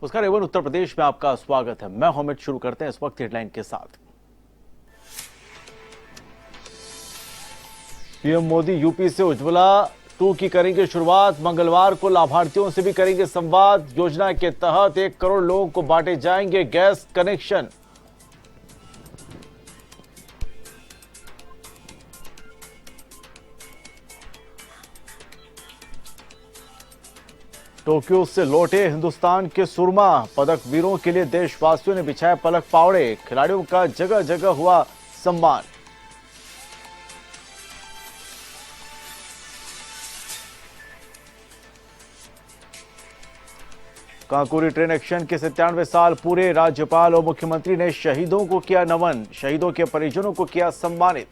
नमस्कार एवन उत्तर प्रदेश में आपका स्वागत है। मैं अमित। शुरू करते हैं इस वक्त हेडलाइन के साथ। पीएम मोदी यूपी से उज्ज्वला 2 की करेंगे शुरुआत। मंगलवार को लाभार्थियों से भी करेंगे संवाद। योजना के तहत 1 करोड़ लोगों को बांटे जाएंगे गैस कनेक्शन। टोक्यो से लौटे हिंदुस्तान के सुरमा पदक वीरों के लिए देशवासियों ने बिछाए पलक पावड़े। खिलाड़ियों का जगह जगह हुआ सम्मान। कांकुरी ट्रेन एक्शन के 97 साल पूरे। राज्यपाल और मुख्यमंत्री ने शहीदों को किया नमन। शहीदों के परिजनों को किया सम्मानित।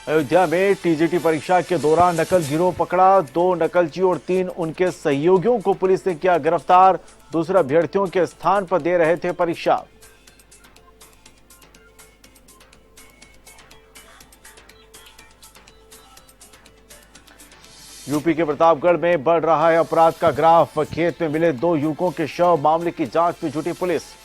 अयोध्या में टीजीटी परीक्षा के दौरान नकल गिरोह पकड़ा। 2 नकलची और 3 उनके सहयोगियों को पुलिस ने किया गिरफ्तार। दूसरे अभ्यर्थियों के स्थान पर दे रहे थे परीक्षा। यूपी के प्रतापगढ़ में बढ़ रहा है अपराध का ग्राफ। खेत में मिले 2 युवकों के शव। मामले की जांच में जुटी पुलिस।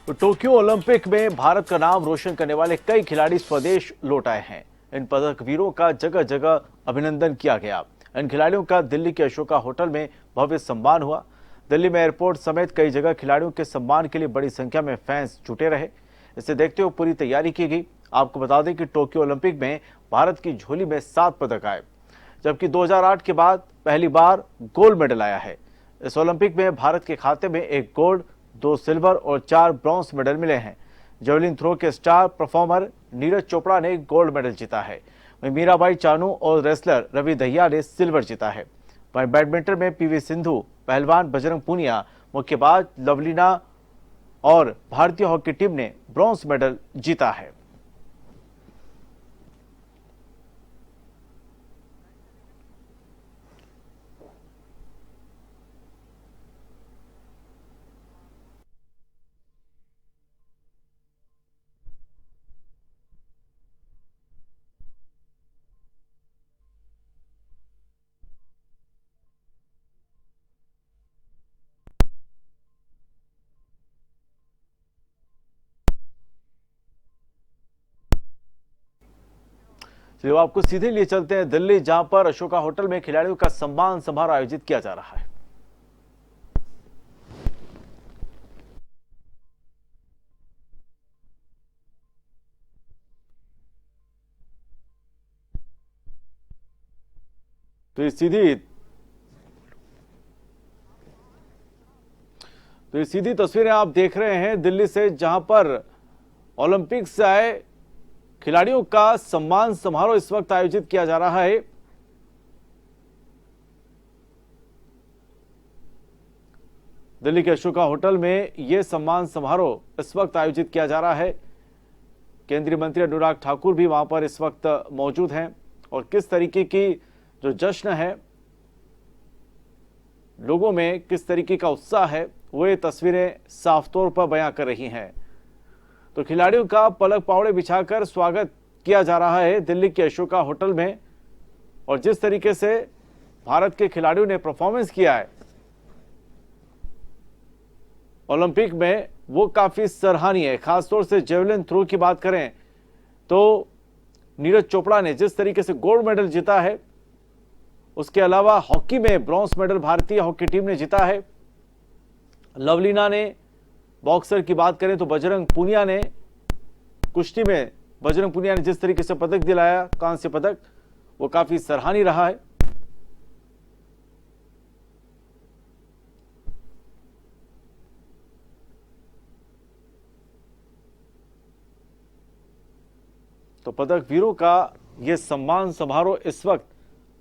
तो टोक्यो ओलंपिक में भारत का नाम रोशन करने वाले कई खिलाड़ी स्वदेश लौट आए हैं। इन पदक वीरों का जगह जगह अभिनंदन किया गया। इन खिलाड़ियों का दिल्ली के अशोका होटल में भव्य सम्मान हुआ। दिल्ली में एयरपोर्ट समेत कई जगह खिलाड़ियों के सम्मान के लिए बड़ी संख्या में फैंस जुटे रहे। इसे देखते हुए पूरी तैयारी की गई। आपको बता दें कि टोक्यो ओलंपिक में भारत की झोली में 7 पदक आए, जबकि 2008 के बाद पहली बार गोल्ड मेडल आया है। इस ओलंपिक में भारत के खाते में 1 गोल्ड, 2 सिल्वर और 4 ब्रॉन्ज मेडल मिले हैं। जेवलिन थ्रो के स्टार परफॉर्मर नीरज चोपड़ा ने गोल्ड मेडल जीता है। वहीं मीराबाई चानू और रेसलर रवि दहिया ने सिल्वर जीता है। वहीं बैडमिंटन में पीवी सिंधु, पहलवान बजरंग पूनिया, मुक्केबाज लवलीना और भारतीय हॉकी टीम ने ब्रॉन्ज मेडल जीता है। चलिए आपको सीधे लिए चलते हैं दिल्ली, जहां पर अशोका होटल में खिलाड़ियों का सम्मान समारोह आयोजित किया जा रहा है। तो ये सीधी तस्वीरें आप देख रहे हैं दिल्ली से, जहां पर ओलंपिक से आए खिलाड़ियों का सम्मान समारोह इस वक्त आयोजित किया जा रहा है। दिल्ली के अशोका होटल में यह सम्मान समारोह इस वक्त आयोजित किया जा रहा है। केंद्रीय मंत्री अनुराग ठाकुर भी वहां पर इस वक्त मौजूद हैं और किस तरीके की जो जश्न है, लोगों में किस तरीके का उत्साह है, वो ये तस्वीरें साफ तौर पर बयां कर रही हैं। तो खिलाड़ियों का पलक पावड़े बिछाकर स्वागत किया जा रहा है दिल्ली के अशोका होटल में। और जिस तरीके से भारत के खिलाड़ियों ने परफॉर्मेंस किया है ओलंपिक में, वो काफी सराहनीय है। खासतौर से जेवलिन थ्रो की बात करें तो नीरज चोपड़ा ने जिस तरीके से गोल्ड मेडल जीता है, उसके अलावा हॉकी में ब्रॉन्ज मेडल भारतीय हॉकी टीम ने जीता है। लवलीना ने, बॉक्सर की बात करें तो बजरंग पूनिया ने, कुश्ती में बजरंग पूनिया ने जिस तरीके से पदक दिलाया, कांस्य पदक, वो काफी सराहनीय रहा है। तो पदक वीरों का ये सम्मान समारोह इस वक्त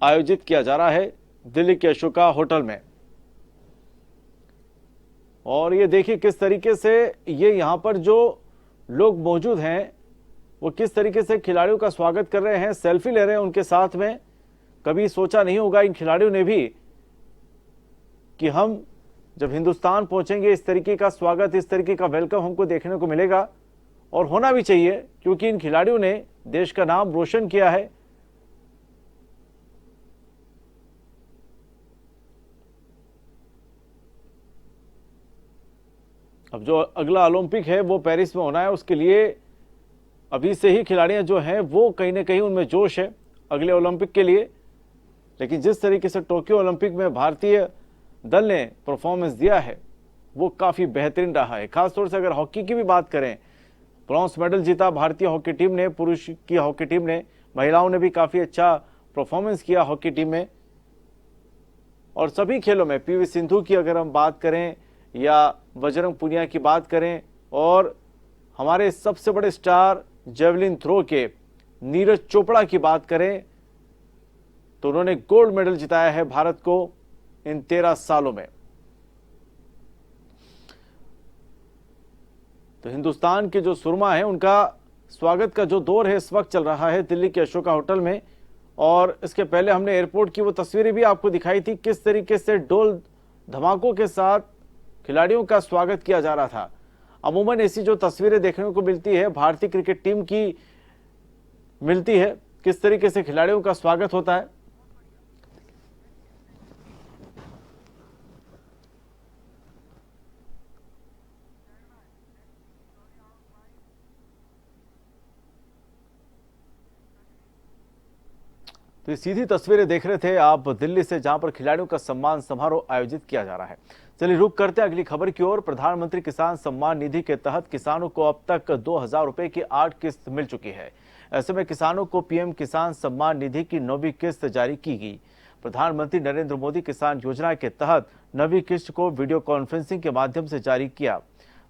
आयोजित किया जा रहा है दिल्ली के अशोका होटल में। और ये देखिए किस तरीके से ये यहां पर जो लोग मौजूद हैं वो किस तरीके से खिलाड़ियों का स्वागत कर रहे हैं, सेल्फी ले रहे हैं उनके साथ में। कभी सोचा नहीं होगा इन खिलाड़ियों ने भी कि हम जब हिंदुस्तान पहुंचेंगे इस तरीके का स्वागत, इस तरीके का वेलकम हमको देखने को मिलेगा। और होना भी चाहिए क्योंकि इन खिलाड़ियों ने देश का नाम रोशन किया है। अब जो अगला ओलंपिक है वो पेरिस में होना है, उसके लिए अभी से ही खिलाड़ियां जो हैं वो कहीं ना कहीं उनमें जोश है अगले ओलंपिक के लिए। लेकिन जिस तरीके से टोक्यो ओलंपिक में भारतीय दल ने परफॉर्मेंस दिया है वो काफी बेहतरीन रहा है। खासतौर से अगर हॉकी की भी बात करें, ब्रॉन्ज मेडल जीता भारतीय हॉकी टीम ने, पुरुष की हॉकी टीम ने, महिलाओं ने भी काफी अच्छा परफॉर्मेंस किया हॉकी टीम में। और सभी खेलों में पीवी सिंधु की अगर हम बात करें या बजरंग पुनिया की बात करें और हमारे सबसे बड़े स्टार जेवलिन थ्रो के नीरज चोपड़ा की बात करें तो उन्होंने गोल्ड मेडल जिताया है भारत को इन 13 सालों में। तो हिंदुस्तान के जो सुरमा है उनका स्वागत का जो दौर है इस वक्त चल रहा है दिल्ली के अशोका होटल में। और इसके पहले हमने एयरपोर्ट की वो तस्वीरें भी आपको दिखाई थी, किस तरीके से डोल धमाकों के साथ खिलाड़ियों का स्वागत किया जा रहा था। अमूमन ऐसी जो तस्वीरें देखने को मिलती है भारतीय क्रिकेट टीम की मिलती है, किस तरीके से खिलाड़ियों का स्वागत होता है। तो ये सीधी तस्वीरें देख रहे थे आप दिल्ली से, जहां पर खिलाड़ियों का सम्मान समारोह आयोजित किया जा रहा है। चलिए रुक करते हैं अगली खबर की ओर। प्रधानमंत्री किसान सम्मान निधि के तहत किसानों को अब तक 2000 रुपए की 8 किस्त मिल चुकी है। ऐसे में किसानों को पीएम किसान सम्मान निधि की 9वीं किस्त जारी की गई। प्रधानमंत्री नरेंद्र मोदी किसान योजना के तहत 9वीं किस्त को वीडियो कॉन्फ्रेंसिंग के माध्यम से जारी किया।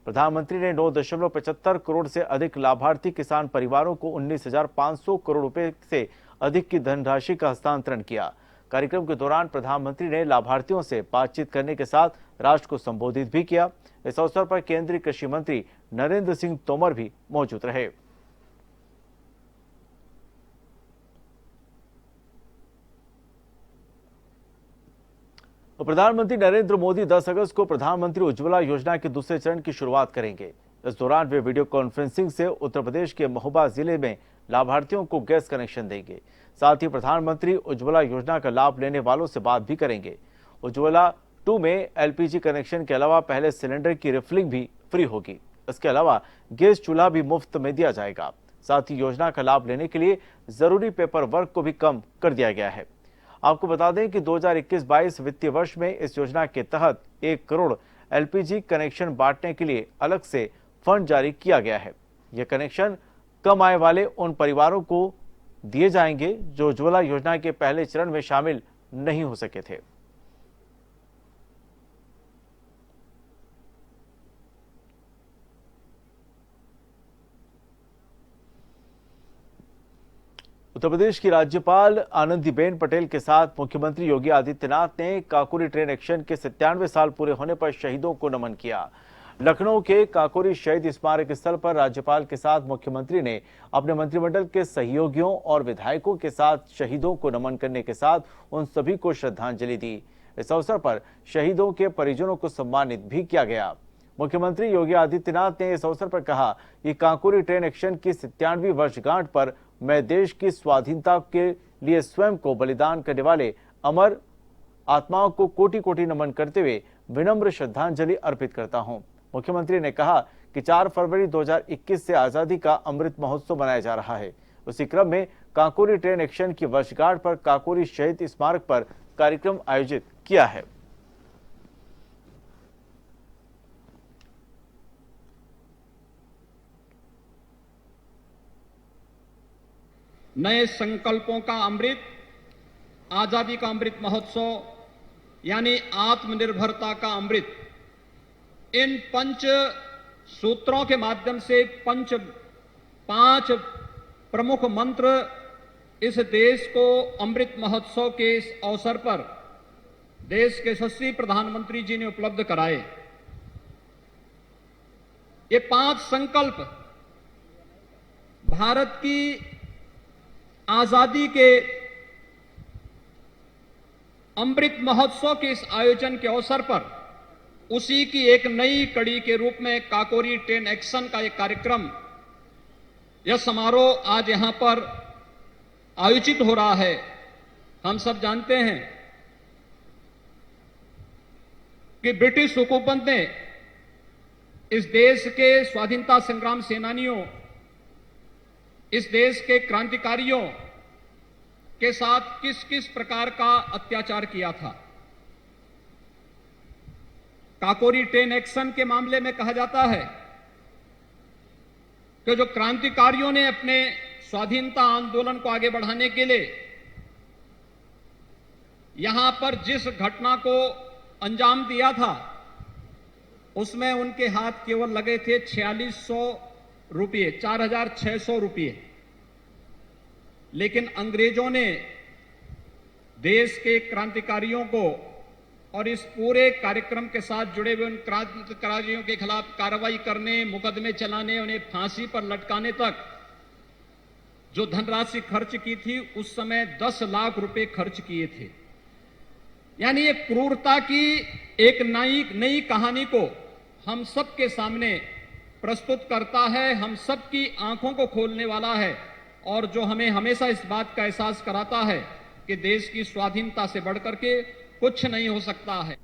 प्रधानमंत्री ने 9.75 करोड़ से अधिक लाभार्थी किसान परिवारों को 19,500 करोड़ रुपए से अधिक की धनराशि का हस्तांतरण किया। कार्यक्रम के दौरान प्रधानमंत्री ने लाभार्थियों से बातचीत करने के साथ राष्ट्र को संबोधित भी किया। इस अवसर पर केंद्रीय कृषि मंत्री नरेंद्र सिंह तोमर भी मौजूद रहे। प्रधानमंत्री नरेंद्र मोदी 10 अगस्त को प्रधानमंत्री उज्ज्वला योजना के दूसरे चरण की शुरुआत करेंगे। इस दौरान वे वीडियो कॉन्फ्रेंसिंग से उत्तर प्रदेश के महोबा जिले में लाभार्थियों को गैस कनेक्शन देंगे। साथ ही प्रधानमंत्री उज्ज्वला योजना का लाभ लेने वालों से बात भी करेंगे। उज्ज्वला 2 में एलपीजी कनेक्शन के अलावा पहले सिलेंडर की रिफिलिंग भी फ्री होगी। इसके अलावा गैस चूल्हा भी मुफ्त में दिया जाएगा। साथ ही योजना का लाभ लेने के लिए जरूरी पेपर वर्क को भी कम कर दिया गया है। आपको बता दें कि 2021-22 वित्तीय वर्ष में इस योजना के तहत 1 करोड़ एलपीजी कनेक्शन बांटने के लिए अलग से फंड जारी किया गया है। यह कनेक्शन कम आय वाले उन परिवारों को दिए जाएंगे जो उज्ज्वला योजना के पहले चरण में शामिल नहीं हो सके थे। उत्तर प्रदेश की राज्यपाल आनंदीबेन पटेल के साथ मुख्यमंत्री योगी आदित्यनाथ ने काकोरी ट्रेन एक्शन के 97 साल पूरे होने पर शहीदों को नमन किया। लखनऊ के काकोरी शहीद स्मारक स्थल पर राज्यपाल के साथ मुख्यमंत्री ने अपने मंत्रिमंडल के सहयोगियों और विधायकों के साथ शहीदों को नमन करने के साथ उन सभी को श्रद्धांजलि दी। इस अवसर पर शहीदों के परिजनों को सम्मानित भी किया गया। मुख्यमंत्री योगी आदित्यनाथ ने इस अवसर पर कहा कि काकोरी ट्रेन एक्शन की 97वीं वर्षगांठ पर मैं देश की स्वाधीनता के लिए स्वयं को बलिदान करने वाले अमर आत्माओं को कोटि कोटि नमन करते हुए विनम्र श्रद्धांजलि अर्पित करता हूं। मुख्यमंत्री ने कहा कि 4 फरवरी 2021 से आजादी का अमृत महोत्सव मनाया जा रहा है। उसी क्रम में काकोरी ट्रेन एक्शन की वर्षगांठ पर काकोरी शहीद स्मारक पर कार्यक्रम आयोजित किया है। नए संकल्पों का अमृत, आजादी का अमृत महोत्सव यानी आत्मनिर्भरता का अमृत, इन 5 सूत्रों के माध्यम से 5 प्रमुख मंत्र इस देश को अमृत महोत्सव के इस अवसर पर देश के यशस्वी प्रधानमंत्री जी ने उपलब्ध कराए। ये 5 संकल्प भारत की आजादी के अमृत महोत्सव के इस आयोजन के अवसर पर उसी की एक नई कड़ी के रूप में काकोरी 10 एक्शन का एक कार्यक्रम, यह समारोह आज यहां पर आयोजित हो रहा है। हम सब जानते हैं कि ब्रिटिश हुकूमत ने इस देश के स्वाधीनता संग्राम सेनानियों, इस देश के क्रांतिकारियों के साथ किस किस प्रकार का अत्याचार किया था। काकोरी 10 एक्शन के मामले में कहा जाता है कि जो क्रांतिकारियों ने अपने स्वाधीनता आंदोलन को आगे बढ़ाने के लिए यहां पर जिस घटना को अंजाम दिया था, उसमें उनके हाथ केवल लगे थे 4600 रुपये, 4600 रुपये। लेकिन अंग्रेजों ने देश के क्रांतिकारियों को और इस पूरे कार्यक्रम के साथ जुड़े हुए उन क्रांतिकारियों के खिलाफ कार्रवाई करने, मुकदमे चलाने, उन्हें फांसी पर लटकाने तक जो धनराशि खर्च की थी, उस समय 10 लाख रुपए खर्च किए थे। यानी ये क्रूरता की एक नई कहानी को हम सबके सामने प्रस्तुत करता है, हम सबकी आंखों को खोलने वाला है, और जो हमें हमेशा इस बात का एहसास कराता है कि देश की स्वाधीनता से बढ़कर के कुछ नहीं हो सकता है।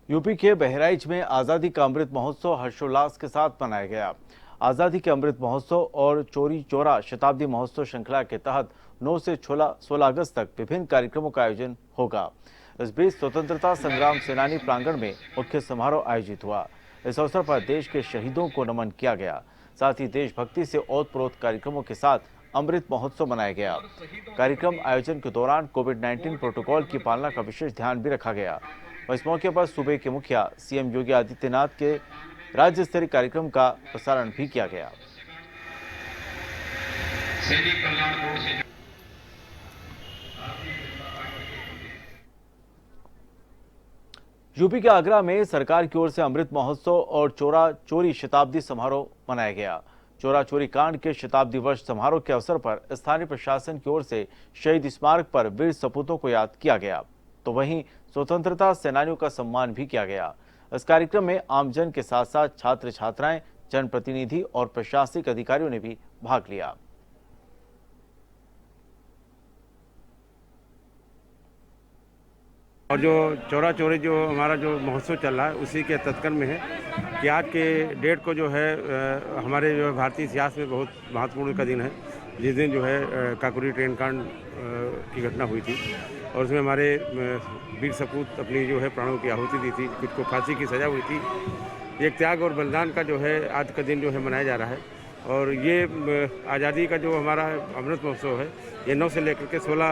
यूपी के बहराइच में आजादी का अमृत महोत्सव हर्षोल्लास के साथ मनाया गया। आजादी के अमृत महोत्सव और चोरी चौरा शताब्दी महोत्सव श्रृंखला के तहत 9 से 16 अगस्त तक विभिन्न कार्यक्रमों का आयोजन होगा। इस बीच स्वतंत्रता संग्राम सेनानी प्रांगण में मुख्य समारोह आयोजित हुआ। इस अवसर पर देश के शहीदों को नमन किया गया। साथ ही देशभक्ति से ओतप्रोत कार्यक्रमों के साथ अमृत महोत्सव मनाया गया। कार्यक्रम आयोजन के दौरान कोविड-19 प्रोटोकॉल की पालना का विशेष ध्यान भी रखा गया। इस मौके पर सूबे के मुखिया सीएम योगी आदित्यनाथ के राज्य स्तरीय कार्यक्रम का प्रसारण भी किया गया। यूपी के आगरा में सरकार की ओर से अमृत महोत्सव और चोरा चोरी शताब्दी समारोह मनाया गया। चोरा चोरी कांड के शताब्दी वर्ष समारोह के अवसर पर स्थानीय प्रशासन की ओर से शहीद स्मारक पर वीर सपूतों को याद किया गया, तो वहीं स्वतंत्रता सेनानियों का सम्मान भी किया गया। इस कार्यक्रम में आमजन के साथ साथ छात्र छात्राएं, जनप्रतिनिधि और प्रशासनिक अधिकारियों ने भी भाग लिया। और जो चोरा चोरी जो हमारा जो महोत्सव चल रहा है, उसी के तत्कर में है कि आज के डेट को जो है हमारे जो भारतीय इतिहास में बहुत महत्वपूर्ण का दिन है, जिस दिन जो है काकोरी ट्रेन कांड की घटना हुई थी और उसमें हमारे वीर सपूत अपनी जो है प्राणों की आहुति दी थी, कुछ को फांसी की सजा हुई थी। एक त्याग और बलिदान का जो है आज का दिन जो है मनाया जा रहा है। और ये आज़ादी का जो हमारा अमृत महोत्सव है, ये 9 से लेकर के 16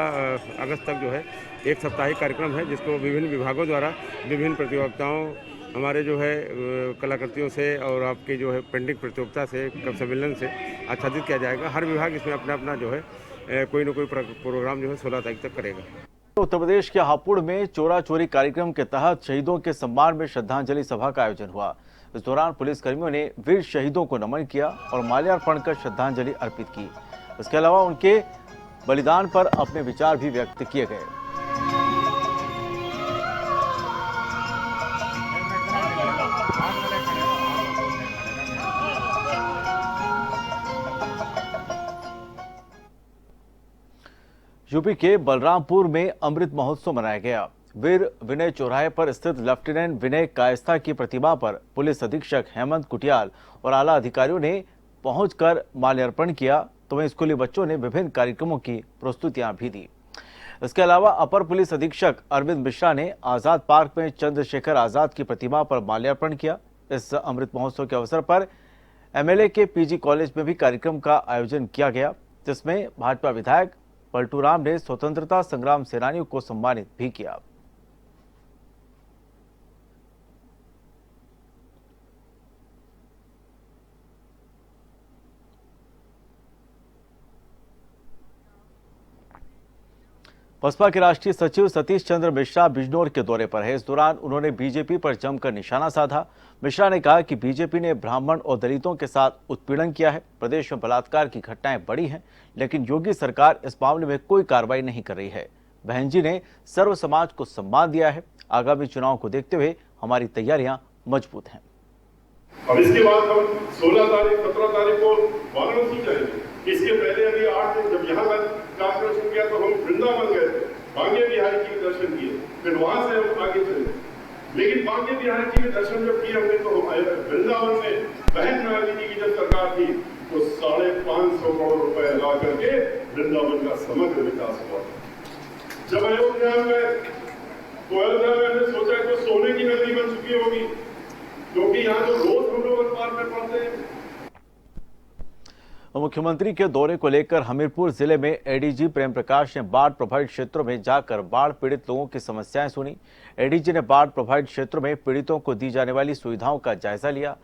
अगस्त तक जो है एक साप्ताहिक कार्यक्रम है, जिसको विभिन्न विभागों द्वारा विभिन्न प्रतियोगिताओं, हमारे जो है कलाकृतियों से और आपके जो है पेंटिंग प्रतियोगिता से, कवि सम्मेलन से आच्छादित किया जाएगा। हर विभाग इसमें अपना अपना जो है कोई न कोई प्रोग्राम जो है 16 तारीख तक करेगा। उत्तर प्रदेश के हापुड़ में चोरा चोरी कार्यक्रम के तहत शहीदों के सम्मान में श्रद्धांजलि सभा का आयोजन हुआ। इस दौरान पुलिसकर्मियों ने वीर शहीदों को नमन किया और माल्यार्पण कर श्रद्धांजलि अर्पित की। इसके अलावा उनके बलिदान पर अपने विचार भी व्यक्त किए गए। यूपी के बलरामपुर में अमृत महोत्सव मनाया गया। वीर विनय चौराहे पर स्थित लेफ्टिनेंट विनय कायस्था की प्रतिमा पर पुलिस अधीक्षक हेमंत कुटियाल और आला अधिकारियों ने पहुंचकर माल्यार्पण किया, तो वहीं स्कूली बच्चों ने विभिन्न कार्यक्रमों की प्रस्तुतियां भी दी। इसके अलावा अपर पुलिस अधीक्षक अरविंद मिश्रा ने आजाद पार्क में चंद्रशेखर आजाद की प्रतिमा पर माल्यार्पण किया। इस अमृत महोत्सव के अवसर पर एमएलए के पीजी कॉलेज में भी कार्यक्रम का आयोजन किया गया, जिसमें भाजपा विधायक पलटू राम ने स्वतंत्रता संग्राम सेनानियों को सम्मानित भी किया। बसपा के राष्ट्रीय सचिव सतीश चंद्र मिश्रा बिजनौर के दौरे पर है। इस दौरान उन्होंने बीजेपी पर जमकर निशाना साधा। मिश्रा ने कहा कि बीजेपी ने ब्राह्मण और दलितों के साथ उत्पीड़न किया है। प्रदेश में बलात्कार की घटनाएं बढ़ी हैं, लेकिन योगी सरकार इस मामले में कोई कार्रवाई नहीं कर रही है। बहन जी ने सर्व समाज को सम्मान दिया है। आगामी चुनाव को देखते हुए हमारी तैयारियां मजबूत हैं। अब इसके बाद हम 16 तारीख 17 तारीख को वाराणसी जाएंगे। इसके पहले अभी 8 दिन जब यहाँ का कार्यक्रम शुरू किया तो हम वृंदावन गए थे, बांके बिहारी जी के दर्शन किए, फिर वहां से हम आगे चले। लेकिन बांके बिहारी जी के दर्शन जब किए हमने तो हम वृंदावन में बहन नारायणी जी की जब सरकार थी तो 550 करोड़ रुपए लगा करके वृंदावन का समग्र विकास हुआ। जब अयोध्या में तो अयोध्या में हमने सोचा कि सोने की नगरी बन चुकी होगी, क्योंकि यहाँ जो रोज हम लोग अखबार में पढ़ते हैं। मुख्यमंत्री के दौरे को लेकर हमीरपुर जिले में एडीजी प्रेम प्रकाश ने बाढ़ प्रभावित क्षेत्रों में जाकर बाढ़ पीड़ित लोगों की समस्याएं सुनी। एडीजी ने बाढ़ प्रभावित क्षेत्रों में पीड़ितों को दी जाने वाली सुविधाओं का जायजा लिया,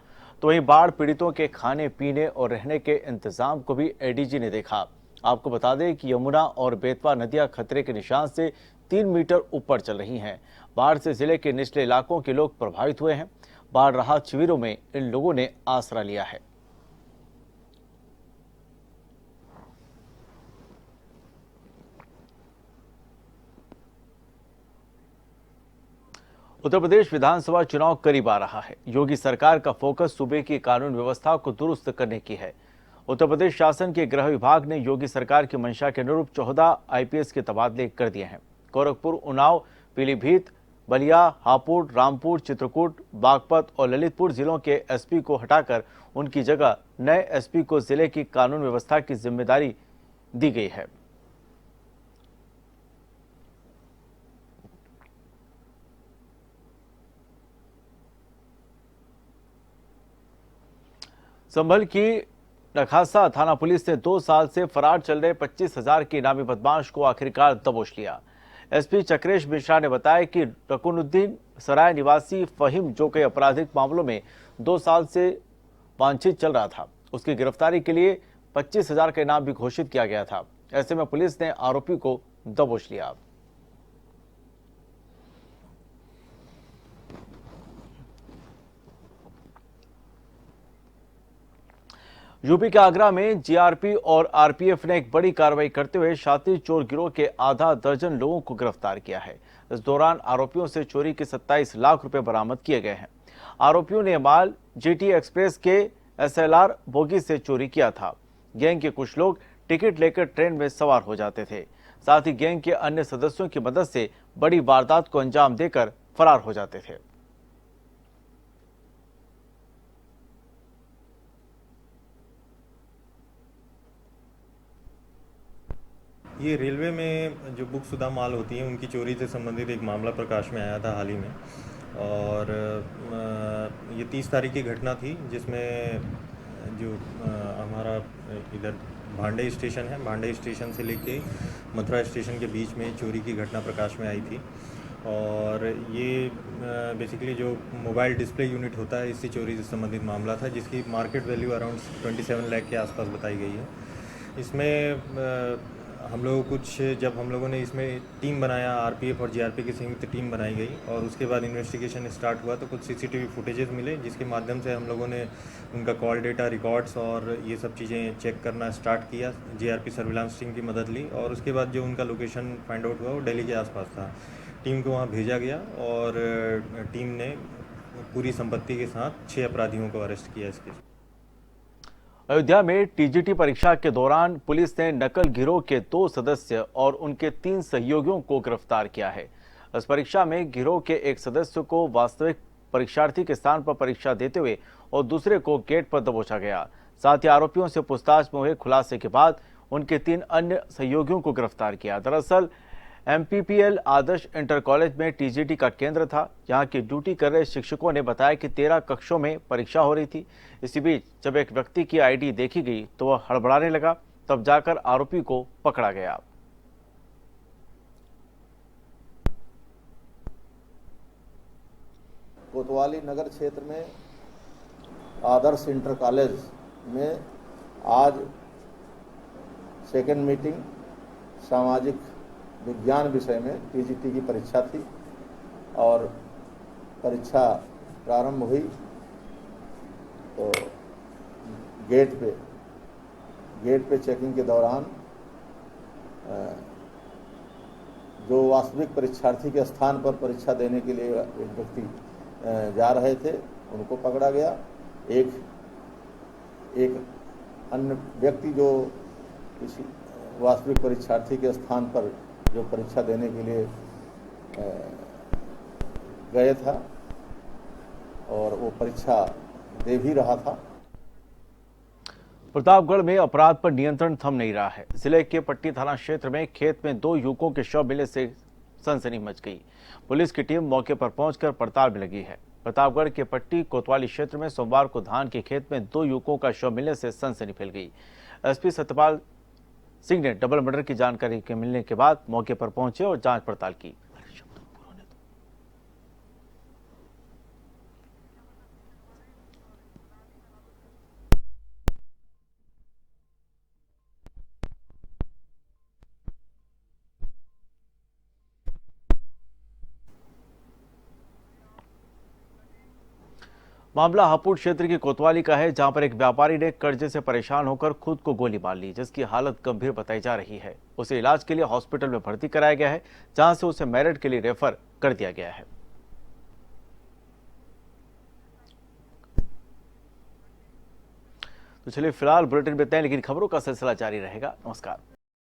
तो वहीं बाढ़ पीड़ितों के खाने पीने और रहने के इंतजाम को भी एडीजी ने देखा। आपको बता दें कि यमुना और बेतवा नदियां खतरे के निशान से 3 मीटर ऊपर चल रही हैं। बाढ़ से जिले के निचले इलाकों के लोग प्रभावित हुए हैं। बाढ़ राहत शिविरों में इन लोगों ने आसरा लिया है। उत्तर प्रदेश विधानसभा चुनाव करीब आ रहा है। योगी सरकार का फोकस सूबे की कानून व्यवस्था को दुरुस्त करने की है। उत्तर प्रदेश शासन के गृह विभाग ने योगी सरकार की मंशा के अनुरूप 14 आईपीएस के तबादले कर दिए हैं। गोरखपुर, उन्नाव, पीलीभीत, बलिया, हापुड़, रामपुर, चित्रकूट, बागपत और ललितपुर जिलों के एसपी को हटाकर उनकी जगह नए एसपी को जिले की कानून व्यवस्था की जिम्मेदारी दी गई है। संभल की नखासा थाना पुलिस ने 2 साल से फरार चल रहे 25,000 के इनामी बदमाश को आखिरकार दबोच लिया। एसपी चक्रेश मिश्रा ने बताया कि रकुनुद्दीन सराय निवासी फहीम, जो कई आपराधिक मामलों में 2 साल से वांछित चल रहा था, उसकी गिरफ्तारी के लिए 25,000 का इनाम भी घोषित किया गया था। ऐसे में पुलिस ने आरोपी को दबोच लिया। यूपी के आगरा में जीआरपी और आरपीएफ ने एक बड़ी कार्रवाई करते हुए शातिर चोर गिरोह के आधा दर्जन लोगों को गिरफ्तार किया है। इस दौरान आरोपियों से चोरी के 27 लाख रुपए बरामद किए गए हैं। आरोपियों ने माल जीटी एक्सप्रेस के एसएलआर बोगी से चोरी किया था। गैंग के कुछ लोग टिकट लेकर ट्रेन में सवार हो जाते थे। साथ ही गैंग के अन्य सदस्यों की मदद से बड़ी वारदात को अंजाम देकर फरार हो जाते थे। ये रेलवे में जो बुकशुदा माल होती हैं उनकी चोरी से संबंधित एक मामला प्रकाश में आया था हाल ही में, और ये 30 तारीख की घटना थी, जिसमें जो हमारा इधर भांडे स्टेशन है, भांडे स्टेशन से लेके मथुरा स्टेशन के बीच में चोरी की घटना प्रकाश में आई थी। और ये बेसिकली जो मोबाइल डिस्प्ले यूनिट होता है, इससे चोरी से संबंधित मामला था, जिसकी मार्केट वैल्यू अराउंड 27 लाख के आसपास बताई गई है। इसमें हम लोग जब हम लोगों ने इसमें टीम बनाया, आरपीएफ और जीआरपी की संयुक्त टीम बनाई गई, और उसके बाद इन्वेस्टिगेशन स्टार्ट हुआ तो कुछ सीसीटीवी फुटेजेस मिले, जिसके माध्यम से हम लोगों ने उनका कॉल डेटा, रिकॉर्ड्स और ये सब चीज़ें चेक करना स्टार्ट किया। जीआरपी सर्विलांस टीम की मदद ली, और उसके बाद जो उनका लोकेशन फाइंड आउट हुआ वो दिल्ली के आसपास था। टीम को वहाँ भेजा गया, और टीम ने पूरी संपत्ति के साथ 6 अपराधियों को अरेस्ट किया। इसके अयोध्या में टीजीटी परीक्षा के दौरान पुलिस ने नकल गिरोह के 2 सदस्य और उनके 3 सहयोगियों को गिरफ्तार किया है। इस परीक्षा में गिरोह के एक सदस्य को वास्तविक परीक्षार्थी के स्थान पर परीक्षा देते हुए और दूसरे को गेट पर दबोचा गया। साथ ही आरोपियों से पूछताछ में हुए खुलासे के बाद उनके 3 अन्य सहयोगियों को गिरफ्तार किया। दरअसल एमपीपीएल आदर्श इंटर कॉलेज में टीजीटी का केंद्र था। यहाँ की ड्यूटी कर रहे शिक्षकों ने बताया कि 13 कक्षों में परीक्षा हो रही थी। इसी बीच जब एक व्यक्ति की आईडी देखी गई तो वह हड़बड़ाने लगा, तब जाकर आरोपी को पकड़ा गया। कोतवाली नगर क्षेत्र में आदर्श इंटर कॉलेज में आज सेकेंड मीटिंग सामाजिक विज्ञान विषय में टीजीटी की परीक्षा थी और परीक्षा प्रारंभ हुई तो गेट पे चेकिंग के दौरान जो वास्तविक परीक्षार्थी के स्थान पर परीक्षा देने के लिए एक व्यक्ति जा रहे थे उनको पकड़ा गया। एक अन्य व्यक्ति जो किसी वास्तविक परीक्षार्थी के स्थान पर जो परीक्षा देने के लिए गए था और वो परीक्षा दे भी रहा था। प्रतापगढ़ में अपराध पर नियंत्रण थम नहीं रहा है। जिले के पट्टी थाना क्षेत्र में खेत में 2 युवकों के शव मिलने से सनसनी मच गई। पुलिस की टीम मौके पर पहुंचकर पड़ताल में लगी है। प्रतापगढ़ के पट्टी कोतवाली क्षेत्र में सोमवार को धान के खेत में 2 युवकों का शव मिलने से सनसनी फैल गई। एसपी सत्यपाल सिंह ने डबल मर्डर की जानकारी के मिलने के बाद मौके पर पहुंचे और जांच पड़ताल की। मामला हापुड़ क्षेत्र की कोतवाली का है, जहां पर एक व्यापारी ने कर्जे से परेशान होकर खुद को गोली मार ली, जिसकी हालत गंभीर बताई जा रही है। उसे इलाज के लिए हॉस्पिटल में भर्ती कराया गया है, जहां से उसे मेरठ के लिए रेफर कर दिया गया है। तो चलिए फिलहाल बुलेटिन में इतना ही, लेकिन खबरों का सिलसिला जारी रहेगा। नमस्कार।